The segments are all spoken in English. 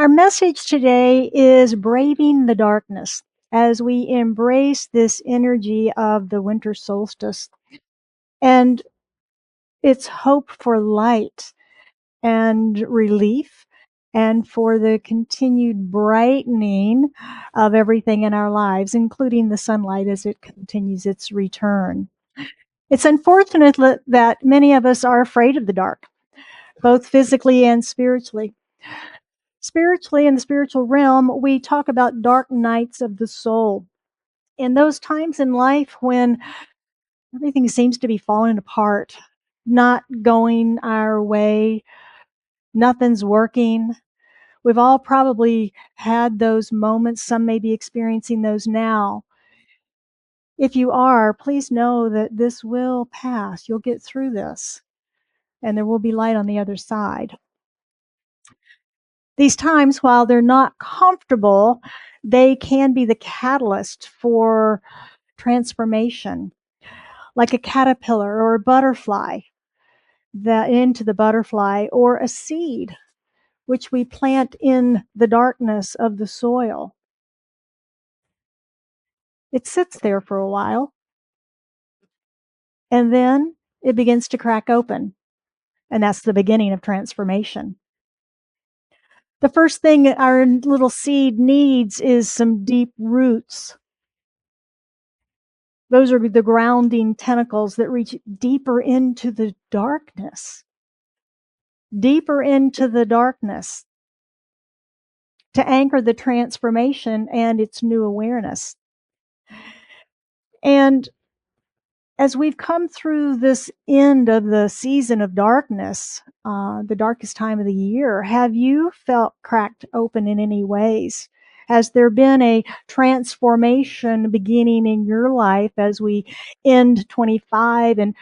Our message today is braving the darkness as we embrace this energy of the winter solstice and its hope for light and relief and for the continued brightening of everything in our lives, including the sunlight as it continues its return. It's unfortunate that many of us are afraid of the dark, both physically and spiritually. Spiritually, in the spiritual realm, we talk about dark nights of the soul. In those times in life when everything seems to be falling apart, not going our way, nothing's working. We've all probably had those moments. Some may be experiencing those now. If you are, please know that this will pass. You'll get through this, and there will be light on the other side. These times, while they're not comfortable, they can be the catalyst for transformation, like a caterpillar or a butterfly that into the butterfly, or a seed which we plant in the darkness of the soil. It sits there for a while, and then it begins to crack open, and that's the beginning of transformation. The first thing our little seed needs is some deep roots. Those are the grounding tentacles that reach deeper into the darkness, deeper into the darkness to anchor the transformation and its new awareness. And as we've come through this end of the season of darkness, the darkest time of the year, have you felt cracked open in any ways? Has there been a transformation beginning in your life as we end 25 and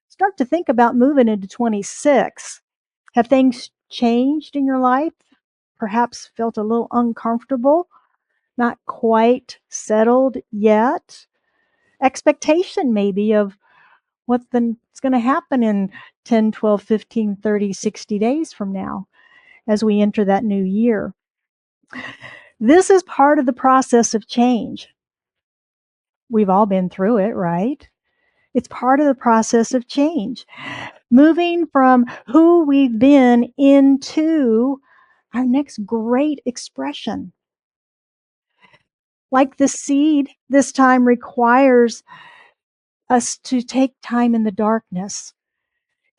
start to think about moving into 26? Have things changed in your life? Perhaps felt a little uncomfortable, not quite settled yet? Expectation maybe of what's going to happen in 10, 12, 15, 30, 60 days from now as we enter that new year. This is part of the process of change. We've all been through it, right? It's part of the process of change. Moving from who we've been into our next great expression. Like the seed, this time requires us to take time in the darkness,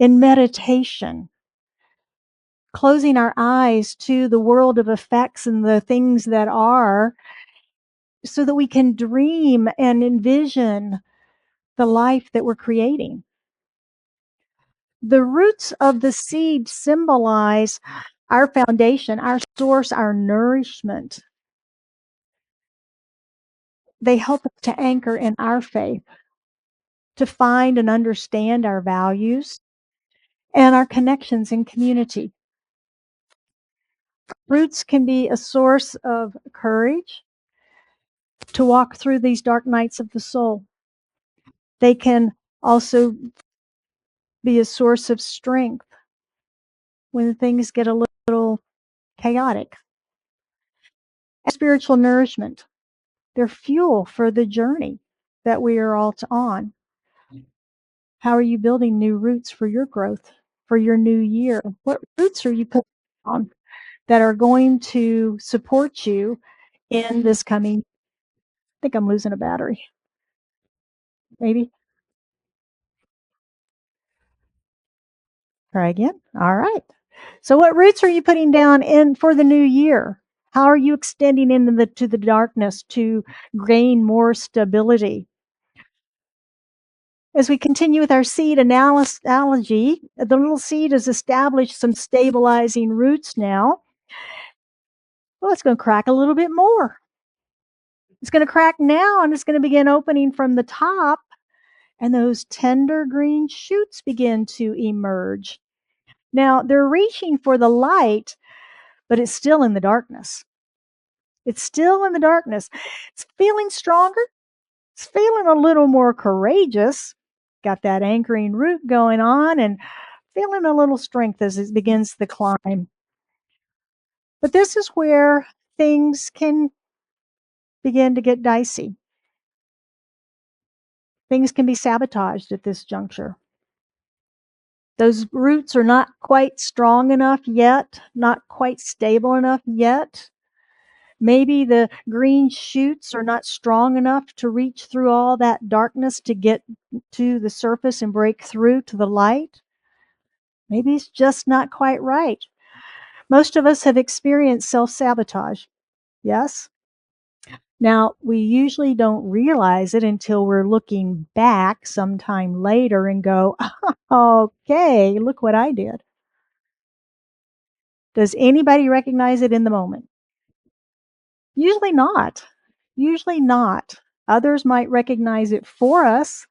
in meditation, closing our eyes to the world of effects and the things that are, so that we can dream and envision the life that we're creating. The roots of the seed symbolize our foundation, our source, our nourishment. They help us to anchor in our faith, to find and understand our values and our connections in community. Roots can be a source of courage to walk through these dark nights of the soul. They can also be a source of strength when things get a little chaotic. Spiritual nourishment, they're fuel for the journey that we are all on. How are you building new roots for your growth, for your new year? What roots are you putting on that are going to support you in this coming? I think I'm losing a battery. Maybe. Try again. All right. So what roots are you putting down in for the new year? How are you extending into the darkness to gain more stability? As we continue with our seed analogy, the little seed has established some stabilizing roots now. Well, it's going to crack a little bit more. It's going to crack now, and it's going to begin opening from the top, and those tender green shoots begin to emerge. Now, they're reaching for the light, but it's still in the darkness. It's still in the darkness. It's feeling stronger. It's feeling a little more courageous. Got that anchoring root going on and feeling a little strength as it begins the climb. But this is where things can begin to get dicey. Things can be sabotaged at this juncture. Those roots are not quite strong enough yet, not quite stable enough yet. Maybe the green shoots are not strong enough to reach through all that darkness to get to the surface and break through to the light. Maybe it's just not quite right. Most of us have experienced self sabotage. Yes? Now, we usually don't realize it until we're looking back sometime later and go, okay, look what I did. Does anybody recognize it in the moment? Usually not. Usually not. Others might recognize it for us,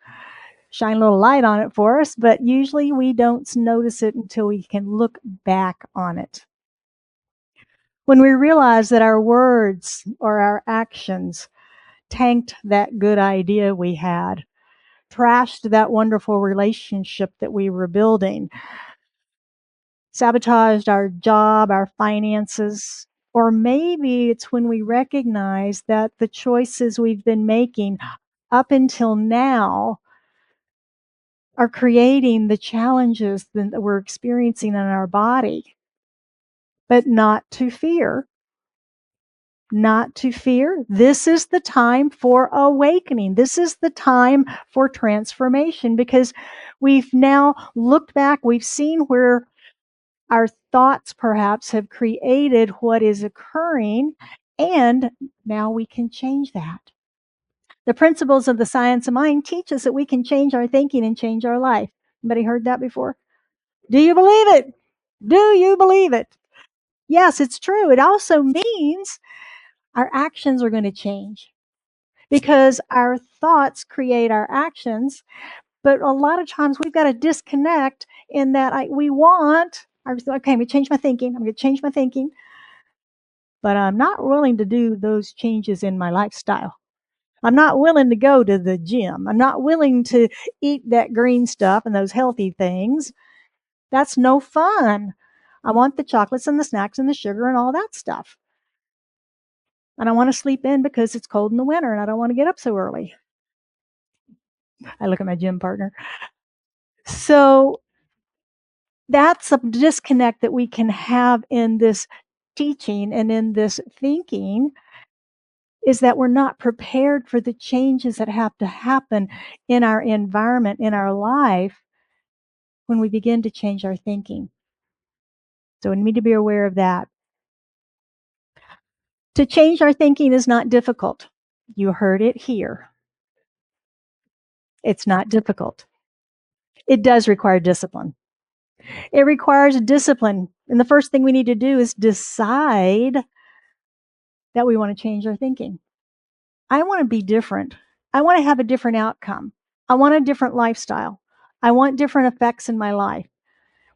shine a little light on it for us, but usually we don't notice it until we can look back on it. When we realize that our words or our actions tanked that good idea we had, trashed that wonderful relationship that we were building, sabotaged our job, our finances, or maybe it's when we recognize that the choices we've been making up until now are creating the challenges that we're experiencing in our body. But not to fear. Not to fear. This is the time for awakening. This is the time for transformation because we've now looked back, we've seen where our thoughts perhaps have created what is occurring, and now we can change that. The principles of the science of mind teach us that we can change our thinking and change our life. Anybody heard that before? Do you believe it? Do you believe it? Yes, it's true. It also means our actions are going to change because our thoughts create our actions. But a lot of times we've got to disconnect in that we want, okay, I'm going to change my thinking. I'm going to change my thinking. But I'm not willing to do those changes in my lifestyle. I'm not willing to go to the gym. I'm not willing to eat that green stuff and those healthy things. That's no fun. I want the chocolates and the snacks and the sugar and all that stuff. And I want to sleep in because it's cold in the winter and I don't want to get up so early. I look at my gym partner. So that's a disconnect that we can have in this teaching and in this thinking, is that we're not prepared for the changes that have to happen in our environment, in our life, when we begin to change our thinking. So we need to be aware of that. To change our thinking is not difficult. You heard it here. It's not difficult. It does require discipline. It requires discipline. And the first thing we need to do is decide that we want to change our thinking. I want to be different. I want to have a different outcome. I want a different lifestyle. I want different effects in my life.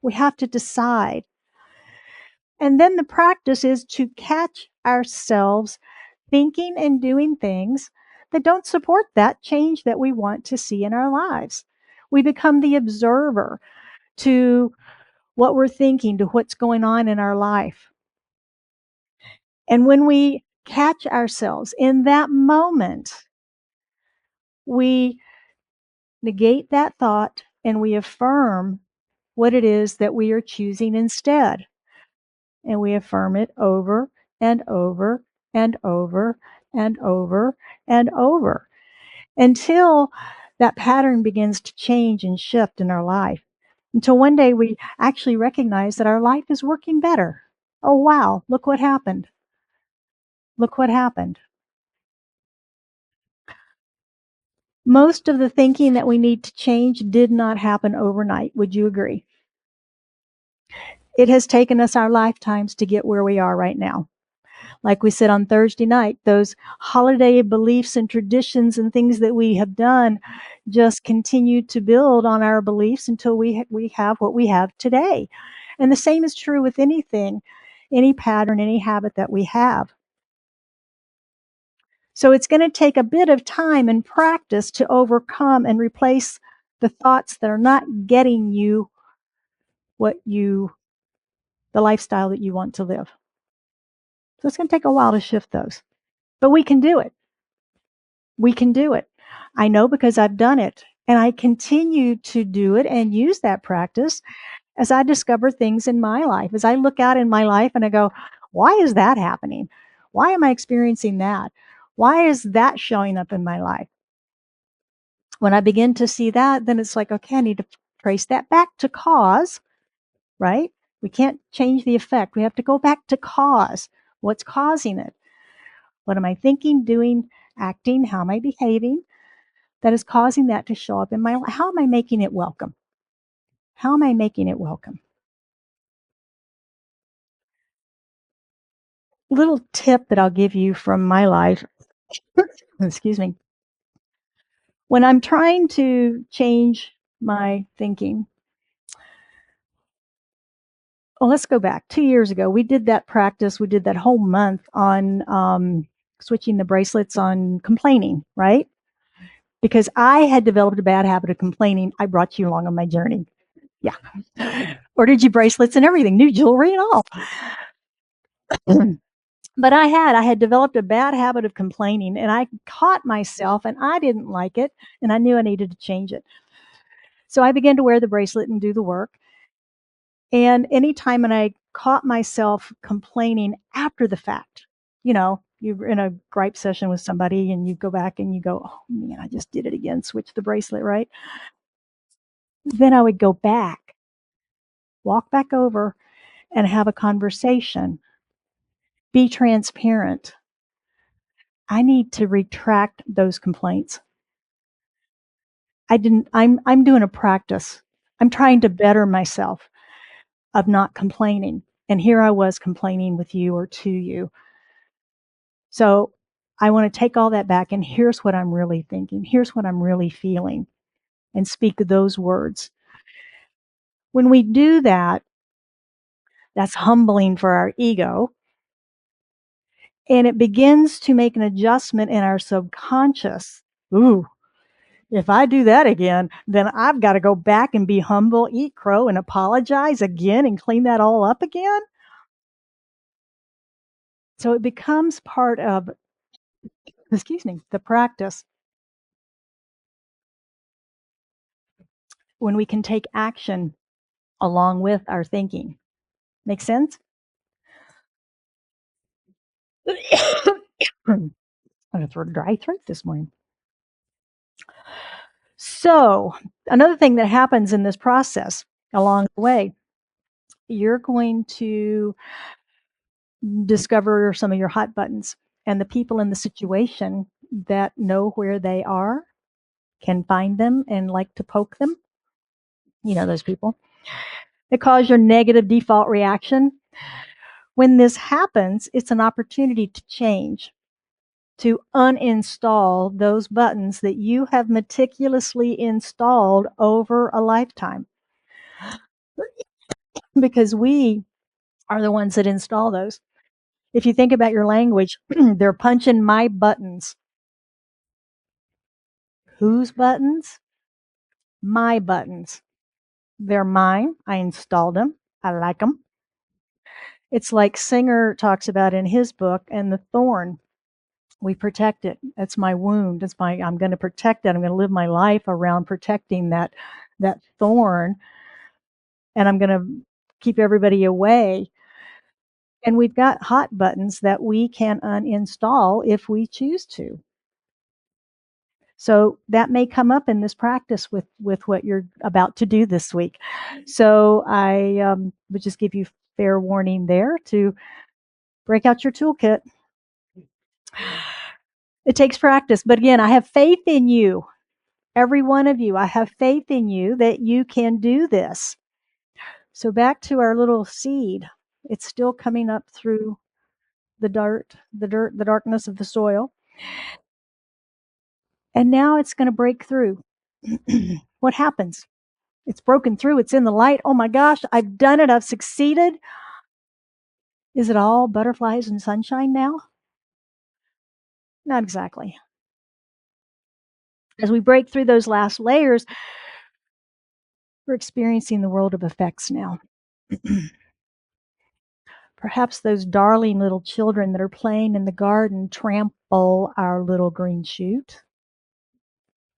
We have to decide. And then the practice is to catch ourselves thinking and doing things that don't support that change that we want to see in our lives. We become the observer to what we're thinking, to what's going on in our life. And when we catch ourselves in that moment, we negate that thought and we affirm what it is that we are choosing instead. And we affirm it over and over and over and over and over until that pattern begins to change and shift in our life. Until one day we actually recognize that our life is working better. Oh, wow, look what happened. Look what happened. Most of the thinking that we need to change did not happen overnight. Would you agree? It has taken us our lifetimes to get where we are right now. Like we said on Thursday night, those holiday beliefs and traditions and things that we have done just continue to build on our beliefs until we have what we have today. And the same is true with anything, any pattern, any habit that we have. So it's going to take a bit of time and practice to overcome and replace the thoughts that are not getting you the lifestyle that you want to live. So it's going to take a while to shift those. But we can do it. We can do it. I know because I've done it. And I continue to do it and use that practice as I discover things in my life. As I look out in my life and I go, why is that happening? Why am I experiencing that? Why is that showing up in my life? When I begin to see that, then it's like, okay, I need to trace that back to cause, right? We can't change the effect. We have to go back to cause. What's causing it? What am I thinking, doing, acting? How am I behaving that is causing that to show up in my life? How am I making it welcome? How am I making it welcome? Little tip that I'll give you from my life, excuse me, when I'm trying to change my thinking. Well, let's go back 2 years ago. We did that practice. We did that whole month on switching the bracelets on complaining, right? Because I had developed a bad habit of complaining. I brought you along on my journey. Yeah. Ordered you bracelets and everything, new jewelry and all. But I had developed a bad habit of complaining, and I caught myself, and I didn't like it, and I knew I needed to change it. So I began to wear the bracelet and do the work. And anytime when I caught myself complaining after the fact, you're in a gripe session with somebody and you go back and you go, oh man, I just did it again, switch the bracelet, right? Then I would go back, walk back over and have a conversation, be transparent. I need to retract those complaints. I'm doing a practice. I'm trying to better myself of not complaining. And here I was complaining with you or to you. So I want to take all that back and here's what I'm really thinking. Here's what I'm really feeling and speak those words. When we do that, that's humbling for our ego. And it begins to make an adjustment in our subconscious. Ooh, if I do that again, then I've got to go back and be humble, eat crow, and apologize again and clean that all up again. So it becomes part of, excuse me, the practice when we can take action along with our thinking. Make sense? I'm going to dry throat this morning. So, another thing that happens in this process along the way, you're going to discover some of your hot buttons, and the people in the situation that know where they are can find them and like to poke them. You know, those people that cause your negative default reaction. When this happens, it's an opportunity to change, to uninstall those buttons that you have meticulously installed over a lifetime. Because we are the ones that install those. If you think about your language, they're punching my buttons. Whose buttons? My buttons. They're mine. I installed them. I like them. It's like Singer talks about in his book, and the thorn. We protect it. That's my wound. I'm going to protect it. I'm going to live my life around protecting that thorn, and I'm going to keep everybody away. And we've got hot buttons that we can uninstall if we choose to. So that may come up in this practice with what you're about to do this week. So I would just give you fair warning there to break out your toolkit. It takes practice, but again, I have faith in you. Every one of you, I have faith in you that you can do this. So back to our little seed. It's still coming up through the darkness of the soil. And now it's going to break through. What happens? It's broken through. It's in the light. Oh my gosh, I've done it. I've succeeded. Is it all butterflies and sunshine now? Not exactly. As we break through those last layers, we're experiencing the world of effects now. Perhaps those darling little children that are playing in the garden trample our little green shoot,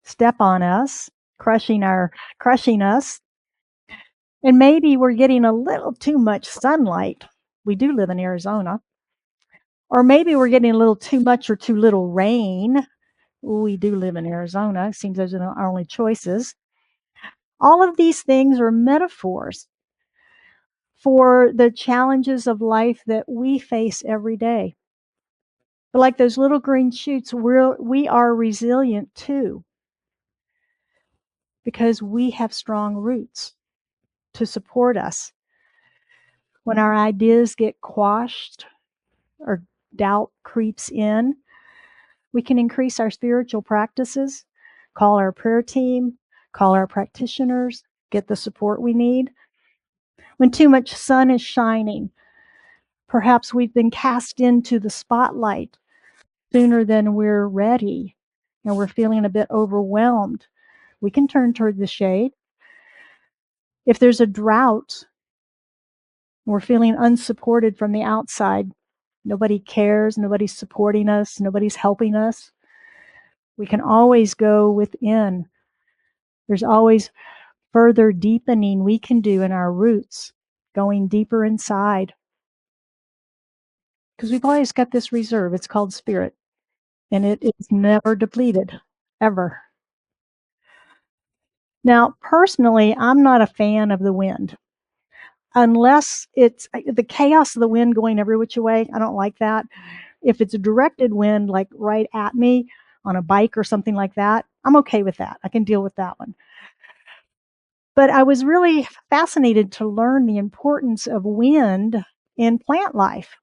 step on us, crushing us. And maybe we're getting a little too much sunlight. We do live in Arizona. Or maybe we're getting a little too much or too little rain. We do live in Arizona. It seems those are our only choices. All of these things are metaphors for the challenges of life that we face every day. But like those little green shoots, we are resilient too, because we have strong roots to support us. When our ideas get quashed or doubt creeps in, we can increase our spiritual practices, call our prayer team, call our practitioners, get the support we need. When too much sun is shining, perhaps we've been cast into the spotlight sooner than we're ready and we're feeling a bit overwhelmed. We can turn toward the shade. If there's a drought, we're feeling unsupported from the outside. Nobody cares, nobody's supporting us, nobody's helping us. We can always go within. There's always further deepening we can do in our roots, going deeper inside. Because we've always got this reserve. It's called spirit, and it is never depleted, ever. Now, personally, I'm not a fan of the wind. Unless it's the chaos of the wind going every which way, I don't like that. If it's a directed wind, like right at me on a bike or something like that, I'm okay with that. I can deal with that one. But I was really fascinated to learn the importance of wind in plant life.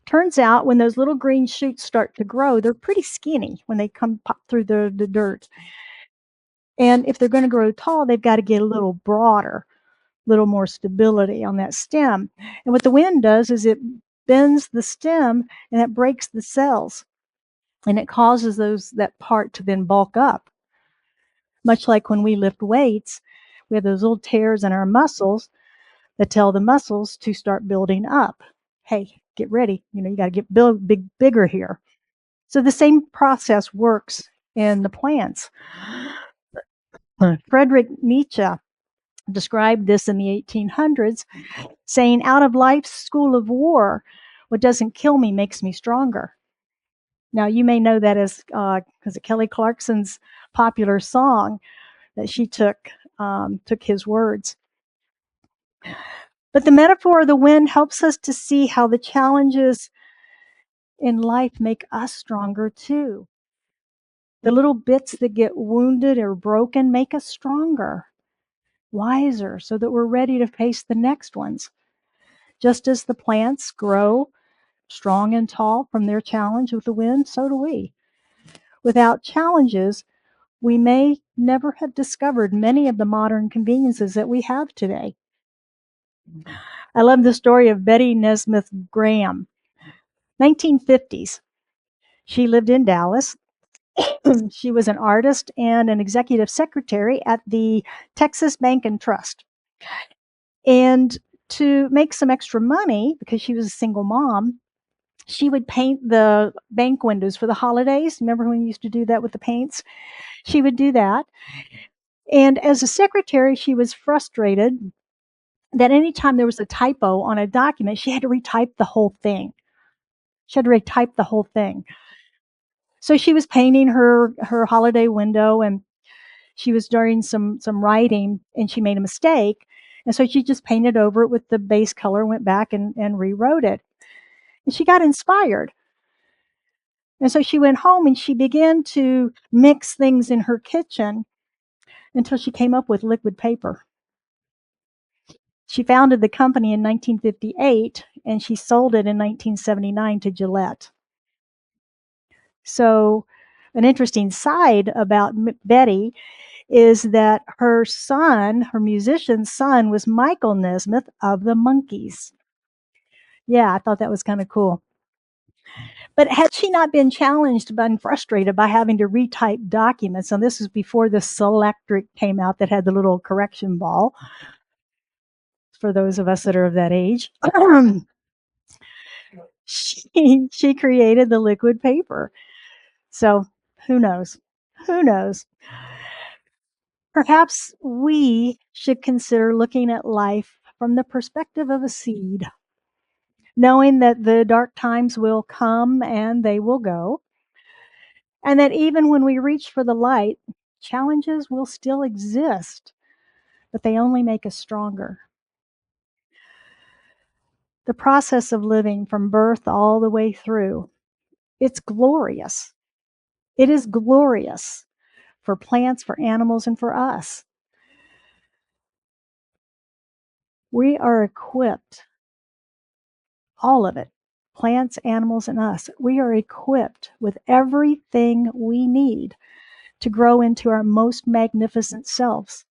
Turns out when those little green shoots start to grow, they're pretty skinny when they come pop through the dirt. And if they're going to grow tall, they've got to get a little broader, a little more stability on that stem. And what the wind does is it bends the stem and it breaks the cells. And it causes that part to then bulk up. Much like when we lift weights, we have those little tears in our muscles that tell the muscles to start building up. Hey, get ready. You got to get bigger here. So the same process works in the plants. Friedrich Nietzsche described this in the 1800s, saying, "Out of life's school of war, what doesn't kill me makes me stronger." Now, you may know that as Kelly Clarkson's popular song that she took his words. But the metaphor of the wind helps us to see how the challenges in life make us stronger too. The little bits that get wounded or broken make us stronger, wiser, so that we're ready to face the next ones. Just as the plants grow strong and tall from their challenge with the wind, so do we. Without challenges, we may never have discovered many of the modern conveniences that we have today. I love the story of Betty Nesmith Graham, 1950s. She lived in Dallas. She was an artist and an executive secretary at the Texas Bank and Trust. And to make some extra money, because she was a single mom, she would paint the bank windows for the holidays. Remember when we used to do that with the paints? She would do that. And as a secretary, she was frustrated that anytime there was a typo on a document, she had to retype the whole thing. So she was painting her holiday window, and she was doing some writing, and she made a mistake. And so she just painted over it with the base color, went back and rewrote it. And she got inspired. And so she went home and she began to mix things in her kitchen until she came up with liquid paper. She founded the company in 1958 and she sold it in 1979 to Gillette. So, an interesting side about Betty is that her son, her musician's son, was Michael Nesmith of the Monkees. Yeah, I thought that was kind of cool. But had she not been challenged and frustrated by having to retype documents, and this was before the Selectric came out that had the little correction ball, for those of us that are of that age, She created the liquid paper. So who knows? Who knows? Perhaps we should consider looking at life from the perspective of a seed, knowing that the dark times will come and they will go, and that even when we reach for the light, challenges will still exist, but they only make us stronger. The process of living from birth all the way through, it's glorious. It is glorious for plants, for animals, and for us. We are equipped, all of it, plants, animals, and us. We are equipped with everything we need to grow into our most magnificent selves.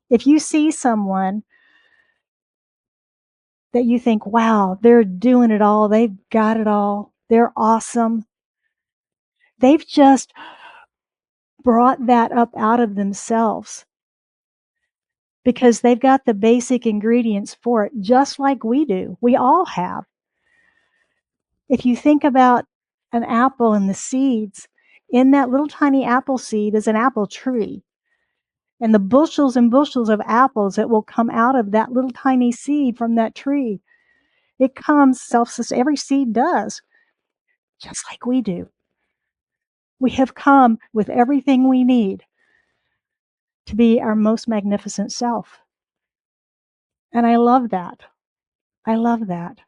If you see someone that you think, wow, they're doing it all, they've got it all, they're awesome, they've just brought that up out of themselves because they've got the basic ingredients for it, just like we do. We all have. If you think about an apple and the seeds, in that little tiny apple seed is an apple tree. And the bushels and bushels of apples that will come out of that little tiny seed from that tree, it comes self-sustaining. Every seed does, just like we do. We have come with everything we need to be our most magnificent self. And I love that. I love that.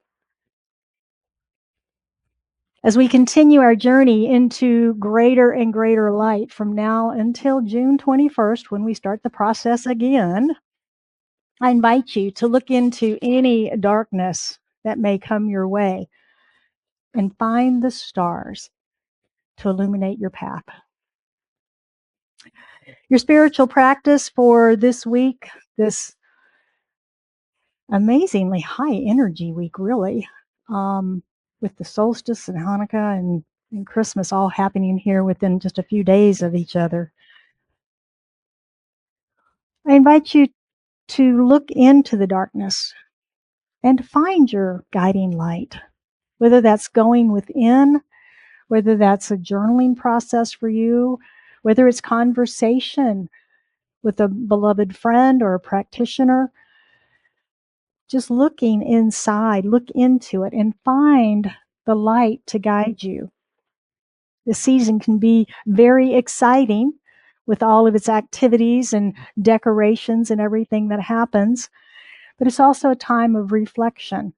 As we continue our journey into greater and greater light from now until June 21st, when we start the process again, I invite you to look into any darkness that may come your way and find the stars to illuminate your path. Your spiritual practice for this week, this amazingly high energy week, really, with the solstice and Hanukkah and Christmas all happening here within just a few days of each other. I invite you to look into the darkness and find your guiding light, whether that's going within, whether that's a journaling process for you, whether it's conversation with a beloved friend or a practitioner. Just looking inside, look into it and find the light to guide you. The season can be very exciting with all of its activities and decorations and everything that happens, but it's also a time of reflection,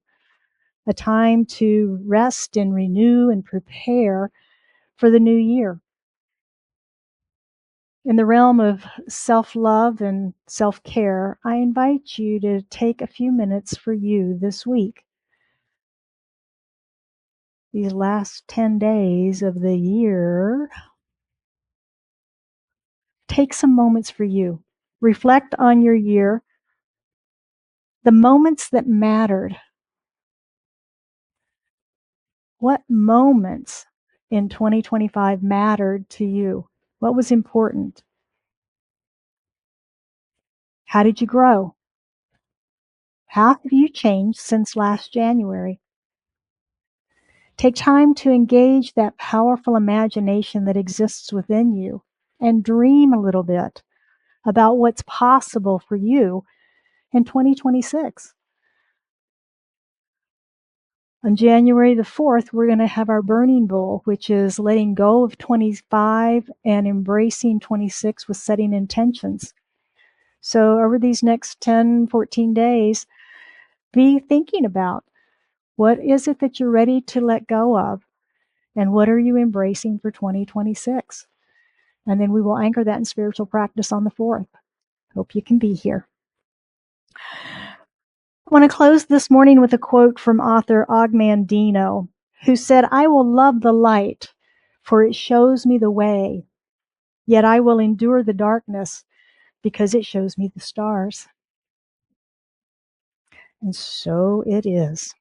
a time to rest and renew and prepare for the new year. In the realm of self-love and self-care, I invite you to take a few minutes for you this week. These last 10 days of the year, take some moments for you. Reflect on your year, the moments that mattered. What moments in 2025 mattered to you? What was important? How did you grow? How have you changed since last January? Take time to engage that powerful imagination that exists within you and dream a little bit about what's possible for you in 2026. On January the 4th, we're going to have our burning bowl, which is letting go of 25 and embracing 26 with setting intentions. So over these next 10, 14 days, be thinking about what is it that you're ready to let go of and what are you embracing for 2026. And then we will anchor that in spiritual practice on the 4th. Hope you can be here. I want to close this morning with a quote from author Og Mandino, who said, "I will love the light, for it shows me the way. Yet I will endure the darkness, because it shows me the stars." And so it is.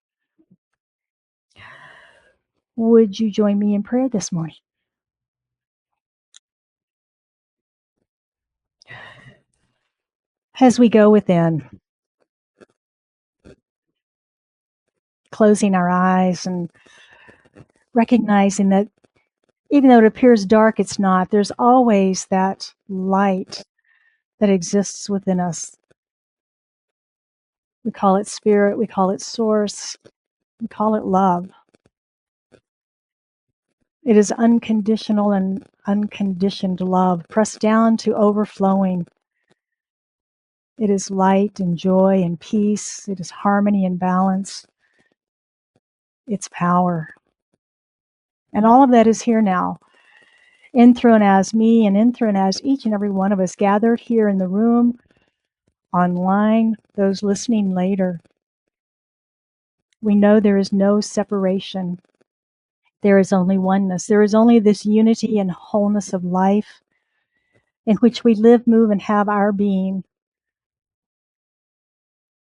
Would you join me in prayer this morning? As we go within, closing our eyes and recognizing that even though it appears dark, it's not. There's always that light that exists within us. We call it spirit, we call it source, we call it love. It is unconditional and unconditioned love, pressed down to overflowing. It is light and joy and peace. It is harmony and balance. It's power. And all of that is here now, in through and as me, and in through and as each and every one of us gathered here in the room, online, those listening later. We know there is no separation. There is only oneness. There is only this unity and wholeness of life in which we live, move, and have our being.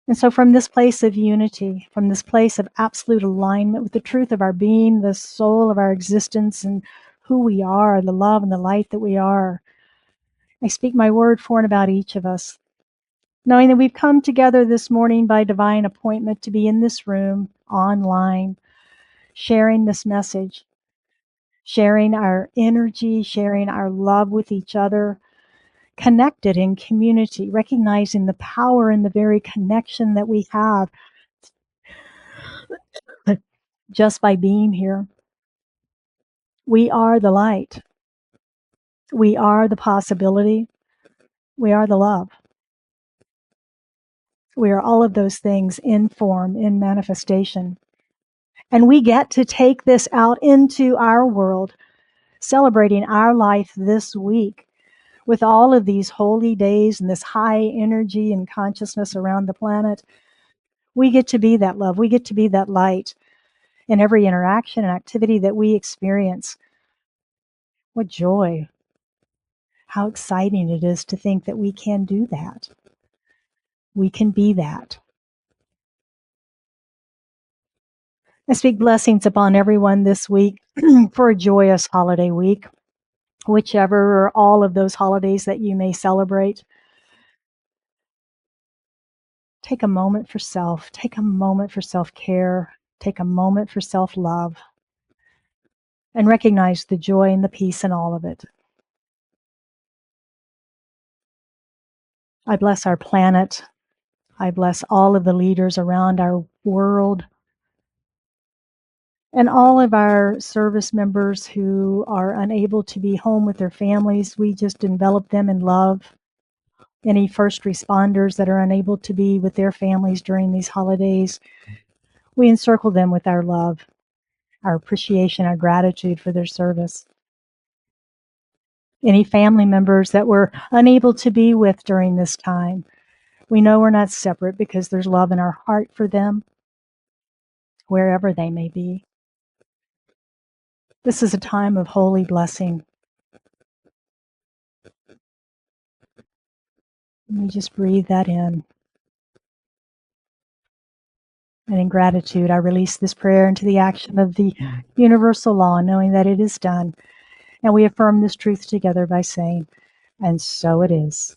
And so from this place of unity, from this place of absolute alignment with the truth of our being, the soul of our existence, and who we are, the love and the light that we are, I speak my word for and about each of us, knowing that we've come together this morning by divine appointment to be in this room, online, sharing this message, sharing our energy, sharing our love with each other, connected in community, recognizing the power in the very connection that we have just by being here. We are the light. We are the possibility. We are the love. We are all of those things in form, in manifestation. And we get to take this out into our world, celebrating our life this week with all of these holy days and this high energy and consciousness around the planet. We get to be that love. We get to be that light in every interaction and activity that we experience. What joy. How exciting it is to think that we can do that. We can be that. I speak blessings upon everyone this week for a joyous holiday week, whichever or all of those holidays that you may celebrate. Take a moment for self. Take a moment for self-care. Take a moment for self-love. And recognize the joy and the peace in all of it. I bless our planet. I bless all of the leaders around our world. And all of our service members who are unable to be home with their families, we just envelop them in love. Any first responders that are unable to be with their families during these holidays, we encircle them with our love, our appreciation, our gratitude for their service. Any family members that we're unable to be with during this time, we know we're not separate because there's love in our heart for them, wherever they may be. This is a time of holy blessing. We just breathe that in. And in gratitude, I release this prayer into the action of the universal law, knowing that it is done. And we affirm this truth together by saying, and so it is.